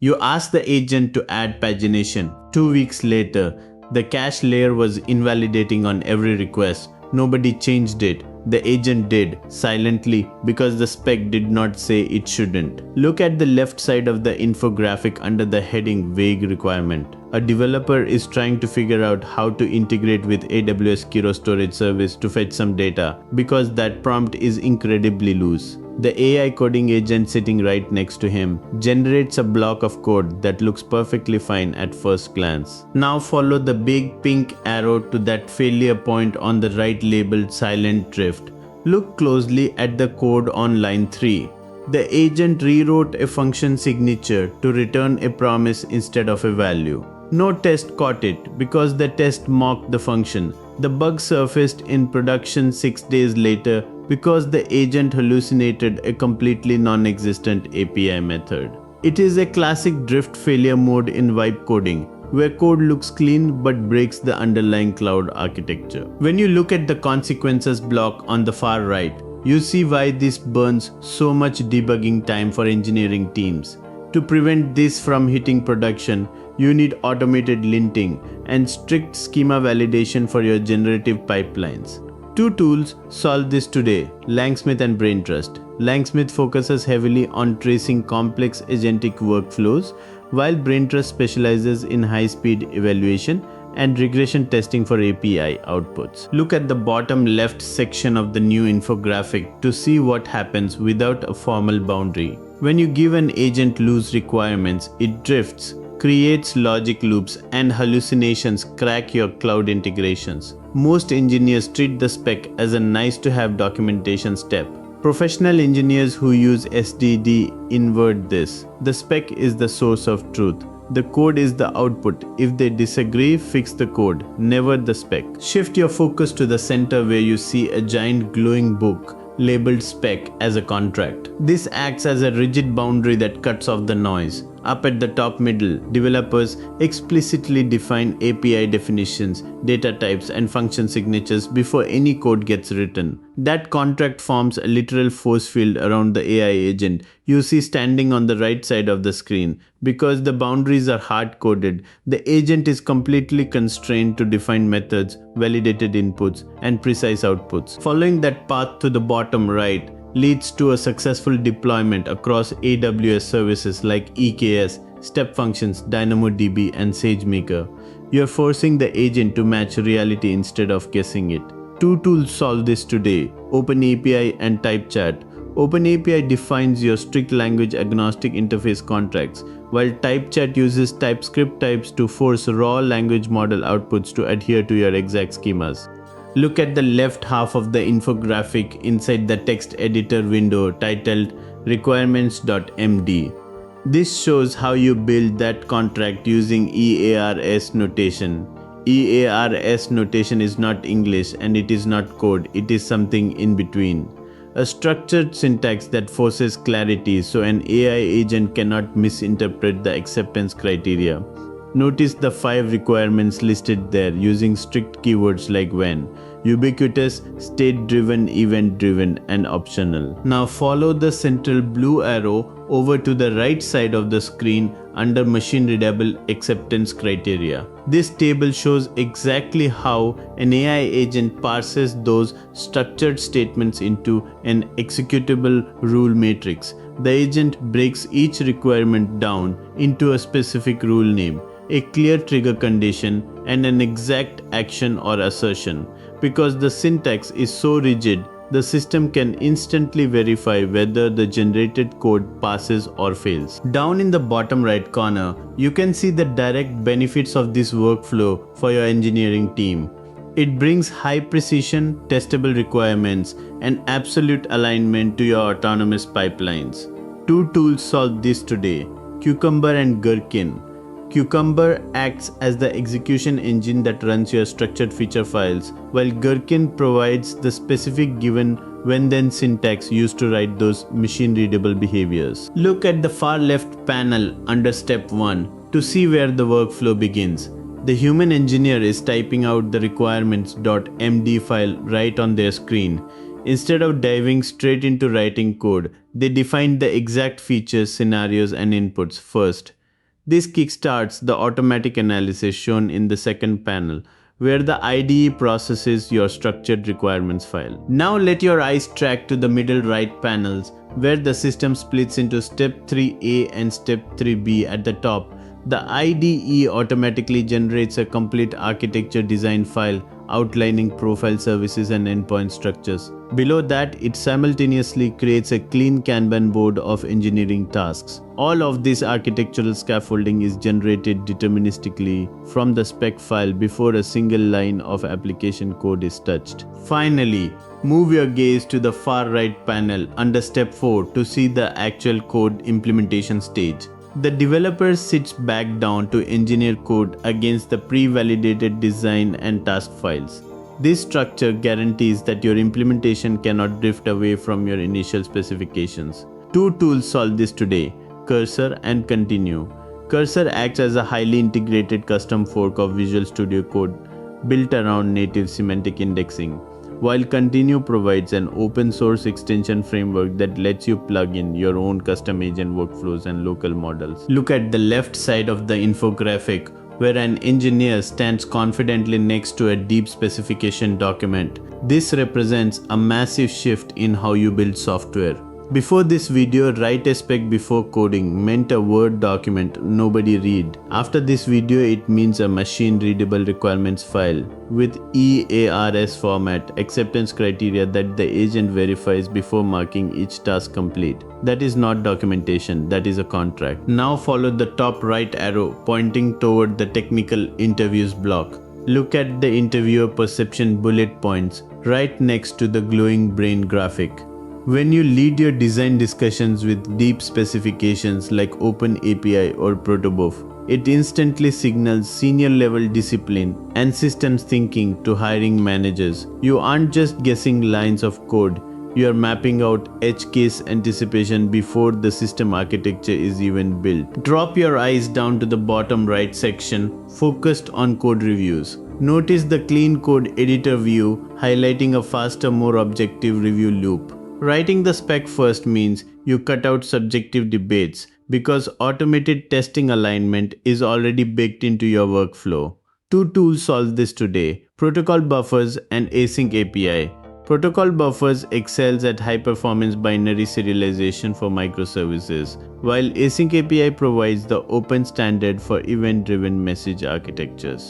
You ask the agent to add pagination. 2 weeks later, the cache layer was invalidating on every request. Nobody changed it. The agent did, silently, because the spec did not say it shouldn't. Look at the left side of the infographic under the heading Vague Requirement. A developer is trying to figure out how to integrate with AWS Kiro storage service to fetch some data, because that prompt is incredibly loose. The AI coding agent sitting right next to him generates a block of code that looks perfectly fine at first glance. Now follow the big pink arrow to that failure point on the right labeled Silent Drift. Look closely at the code on line 3. The agent rewrote a function signature to return a promise instead of a value. No test caught it because the test mocked the function. The bug surfaced in production 6 days later because the agent hallucinated a completely non-existent API method. It is a classic drift failure mode in vibe coding, where code looks clean but breaks the underlying cloud architecture. When you look at the consequences block on the far right, you see why this burns so much debugging time for engineering teams. To prevent this from hitting production, you need automated linting and strict schema validation for your generative pipelines. 2 tools solve this today, Langsmith and Braintrust. Langsmith focuses heavily on tracing complex agentic workflows, while Braintrust specializes in high-speed evaluation and regression testing for API outputs. Look at the bottom left section of the new infographic to see what happens without a formal boundary. When you give an agent loose requirements, it drifts, creates logic loops, and hallucinations crack your cloud integrations. Most engineers treat the spec as a nice-to-have documentation step. Professional engineers who use SDD invert this. The spec is the source of truth. The code is the output. If they disagree, fix the code, never the spec. Shift your focus to the center where you see a giant glowing book labeled spec as a contract. This acts as a rigid boundary that cuts off the noise. Up at the top middle, developers explicitly define API definitions, data types, and function signatures before any code gets written. That contract forms a literal force field around the AI agent you see standing on the right side of the screen. Because the boundaries are hard-coded, the agent is completely constrained to define methods, validated inputs, and precise outputs. Following that path to the bottom right leads to a successful deployment across AWS services like EKS, Step Functions, DynamoDB, and SageMaker. You're forcing the agent to match reality instead of guessing it. 2 tools solve this today, openapi and typechat. openapi defines your strict language agnostic interface contracts, while typechat uses TypeScript types to force raw language model outputs to adhere to your exact schemas. Look at the left half of the infographic inside the text editor window titled requirements.md. This shows how you build that contract using EARS notation. EARS notation is not English and it is not code, it is something in between. A structured syntax that forces clarity so an AI agent cannot misinterpret the acceptance criteria. Notice the 5 requirements listed there using strict keywords like when, ubiquitous, state-driven, event-driven, and optional. Now follow the central blue arrow over to the right side of the screen under machine-readable acceptance criteria. This table shows exactly how an AI agent parses those structured statements into an executable rule matrix. The agent breaks each requirement down into a specific rule name, a clear trigger condition, and an exact action or assertion. Because the syntax is so rigid, the system can instantly verify whether the generated code passes or fails. Down in the bottom right corner, you can see the direct benefits of this workflow for your engineering team. It brings high precision, testable requirements, and absolute alignment to your autonomous pipelines. 2 tools solve this today, Cucumber and Gherkin. Cucumber acts as the execution engine that runs your structured feature files, while Gherkin provides the specific given when-then syntax used to write those machine-readable behaviors. Look at the far left panel under step 1 to see where the workflow begins. The human engineer is typing out the requirements.md file right on their screen. Instead of diving straight into writing code, they define the exact features, scenarios, and inputs first. This kickstarts the automatic analysis shown in the second panel, where the IDE processes your structured requirements file. Now let your eyes track to the middle right panels, where the system splits into step 3A and step 3B at the top. The IDE automatically generates a complete architecture design file outlining profile services and endpoint structures. Below that, it simultaneously creates a clean Kanban board of engineering tasks. All of this architectural scaffolding is generated deterministically from the spec file before a single line of application code is touched. Finally, move your gaze to the far right panel under step 4 to see the actual code implementation stage. The developer sits back down to engineer code against the pre-validated design and task files. This structure guarantees that your implementation cannot drift away from your initial specifications. Two tools solve this today: Cursor and Continue. Cursor acts as a highly integrated custom fork of Visual Studio Code built around native semantic indexing, while Continue provides an open source extension framework that lets you plug in your own custom agent workflows and local models. Look at the left side of the infographic, where an engineer stands confidently next to a deep specification document. This represents a massive shift in how you build software. Before this video, write a spec before coding meant a Word document nobody read. After this video, it means a machine-readable requirements file with EARS format acceptance criteria that the agent verifies before marking each task complete. That is not documentation, that is a contract. Now follow the top right arrow pointing toward the technical interviews block. Look at the interviewer perception bullet points right next to the glowing brain graphic. When you lead your design discussions with deep specifications like openapi or protobuf, it instantly signals senior level discipline and systems thinking to hiring managers. You aren't just guessing lines of code, you are mapping out edge case anticipation before the system architecture is even built. Drop your eyes down to the bottom right section focused on code reviews. Notice the clean code editor view highlighting a faster, more objective review loop. Writing the spec first means you cut out subjective debates because automated testing alignment is already baked into your workflow. Two tools solve this today: protocol buffers and async API. Protocol buffers excels at high-performance binary serialization for microservices, while async API provides the open standard for event-driven message architectures.